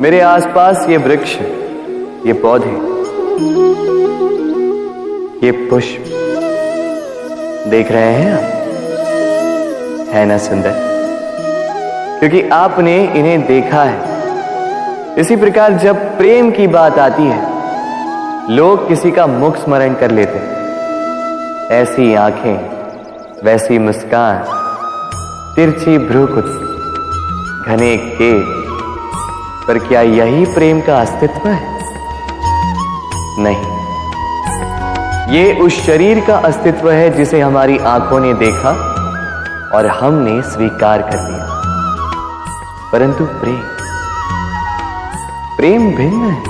मेरे आसपास ये वृक्ष, ये पौधे, ये पुष्प देख रहे हैं आप, है ना सुंदर? क्योंकि आपने इन्हें देखा है। इसी प्रकार जब प्रेम की बात आती है, लोग किसी का मुख स्मरण कर लेते हैं। ऐसी आंखें, वैसी मुस्कान, तिरछी भ्रूकुटी, घने केश, पर क्या यही प्रेम का अस्तित्व है? नहीं, ये उस शरीर का अस्तित्व है जिसे हमारी आंखों ने देखा और हमने स्वीकार कर लिया। परंतु प्रेम भिन्न है।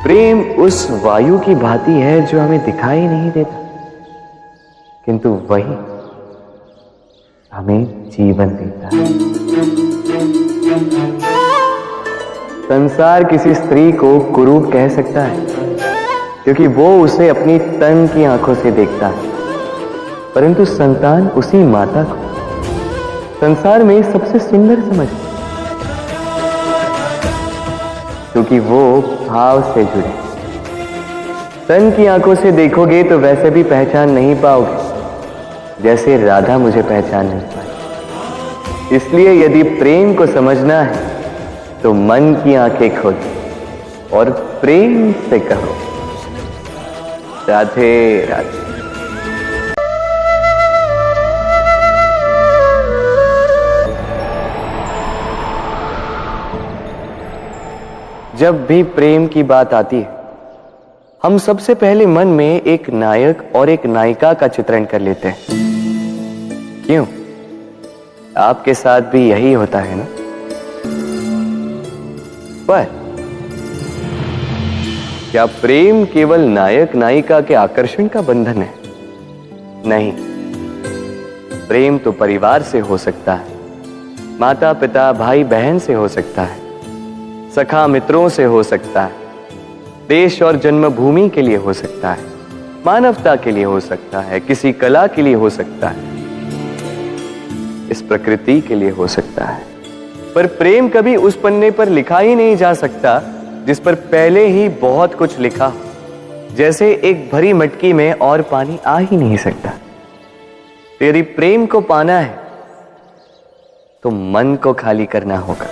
प्रेम उस वायु की भांति है जो हमें दिखाई नहीं देता, किंतु वही हमें जीवन देता है। संसार किसी स्त्री को कुरूप कह सकता है, क्योंकि वो उसे अपनी तन की आंखों से देखता है, परंतु संतान उसी माता को संसार में सबसे सुंदर समझता है, क्योंकि वो भाव से जुड़े। तन की आंखों से देखोगे तो वैसे भी पहचान नहीं पाओगे जैसे राधा मुझे पहचान नहीं पाई। इसलिए यदि प्रेम को समझना है तो मन की आंखें खोलो और प्रेम से कहो, राधे राधे। जब भी प्रेम की बात आती है, हम सबसे पहले मन में एक नायक और एक नायिका का चित्रण कर लेते हैं। क्यों? आपके साथ भी यही होता है ना? पर क्या प्रेम केवल नायक नायिका के आकर्षण का बंधन है? नहीं, प्रेम तो परिवार से हो सकता है, माता पिता भाई बहन से हो सकता है, सखा मित्रों से हो सकता है, देश और जन्मभूमि के लिए हो सकता है, मानवता के लिए हो सकता है, किसी कला के लिए हो सकता है, इस प्रकृति के लिए हो सकता है। पर प्रेम कभी उस पन्ने पर लिखा ही नहीं जा सकता जिस पर पहले ही बहुत कुछ लिखा हो। जैसे एक भरी मटकी में और पानी आ ही नहीं सकता। तो यदि प्रेम को पाना है तो मन को खाली करना होगा।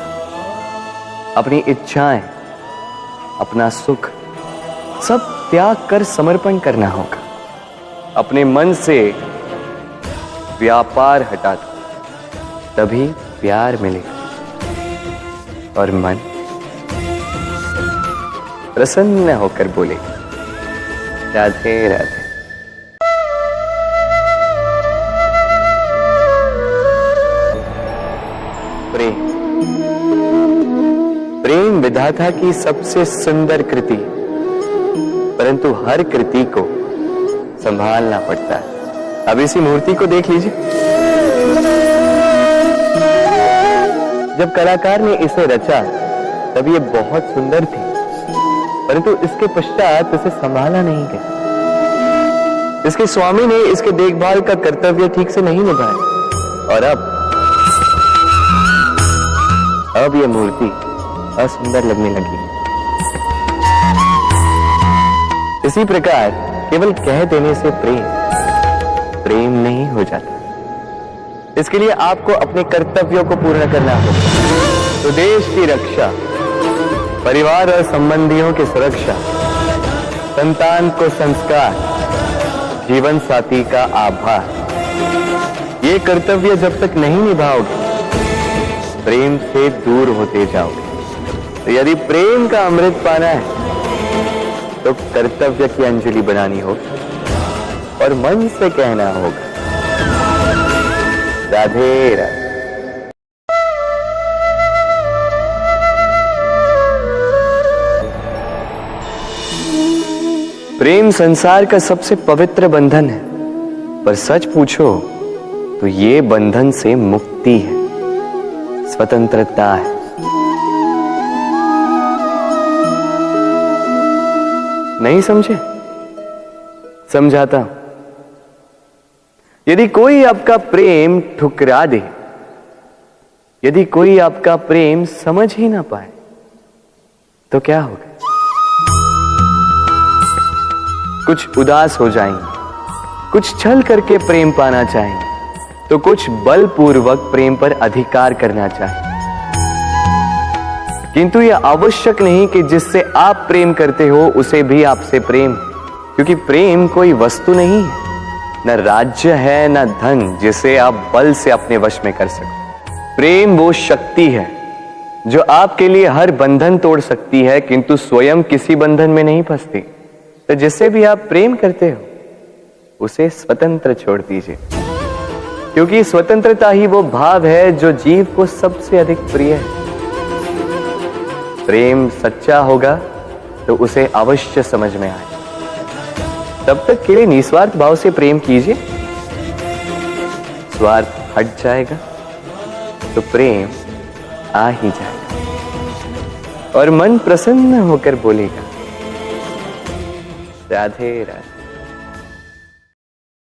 अपनी इच्छाएं, अपना सुख सब त्याग कर समर्पण करना होगा। अपने मन से व्यापार हटा दो, तभी प्यार मिलेगा और मन प्रसन्न होकर बोलेगा, राधे राधे। प्रेम विधाता की सबसे सुंदर कृति, परंतु हर कृति को संभालना पड़ता है। अब इसी मूर्ति को देख लीजिए। जब कलाकार ने इसे रचा तब ये बहुत सुंदर थी, परंतु इसके पश्चात इसे संभाला नहीं गया। इसके स्वामी ने इसके देखभाल का कर्तव्य ठीक से नहीं निभाया और अब ये मूर्ति असुंदर लगने लगी। इसी प्रकार केवल कह देने से प्रेम नहीं हो जाता। इसके लिए आपको अपने कर्तव्यों को पूर्ण करना होगा। तो देश की रक्षा, परिवार और संबंधियों की सुरक्षा, संतान को संस्कार, जीवन साथी का आभार, ये कर्तव्य जब तक नहीं निभाओगे प्रेम से दूर होते जाओगे। तो यदि प्रेम का अमृत पाना है तो कर्तव्य की अंजलि बनानी होगी और मन से कहना होगा, राधे राधे। प्रेम संसार का सबसे पवित्र बंधन है, पर सच पूछो तो ये बंधन से मुक्ति है, स्वतंत्रता है। नहीं समझे? समझाता हूं। यदि कोई आपका प्रेम ठुकरा दे, यदि कोई आपका प्रेम समझ ही ना पाए, तो क्या होगा? कुछ उदास हो जाएंगे, कुछ छल करके प्रेम पाना चाहेंगे, तो कुछ बलपूर्वक प्रेम पर अधिकार करना चाहेंगे। किंतु यह आवश्यक नहीं कि जिससे आप प्रेम करते हो उसे भी आपसे प्रेम, क्योंकि प्रेम कोई वस्तु नहीं है, न राज्य है, न धन जिसे आप बल से अपने वश में कर सको। प्रेम वो शक्ति है जो आपके लिए हर बंधन तोड़ सकती है, किंतु स्वयं किसी बंधन में नहीं फंसती। तो जिससे भी आप प्रेम करते हो उसे स्वतंत्र छोड़ दीजिए, क्योंकि स्वतंत्रता ही वो भाव है जो जीव को सबसे अधिक प्रिय है। प्रेम सच्चा होगा तो उसे अवश्य समझ में आए। तब तक के लिए निस्वार्थ भाव से प्रेम कीजिए, स्वार्थ हट जाएगा तो प्रेम आ ही जाएगा और मन प्रसन्न होकर बोलेगा, राधे राधे।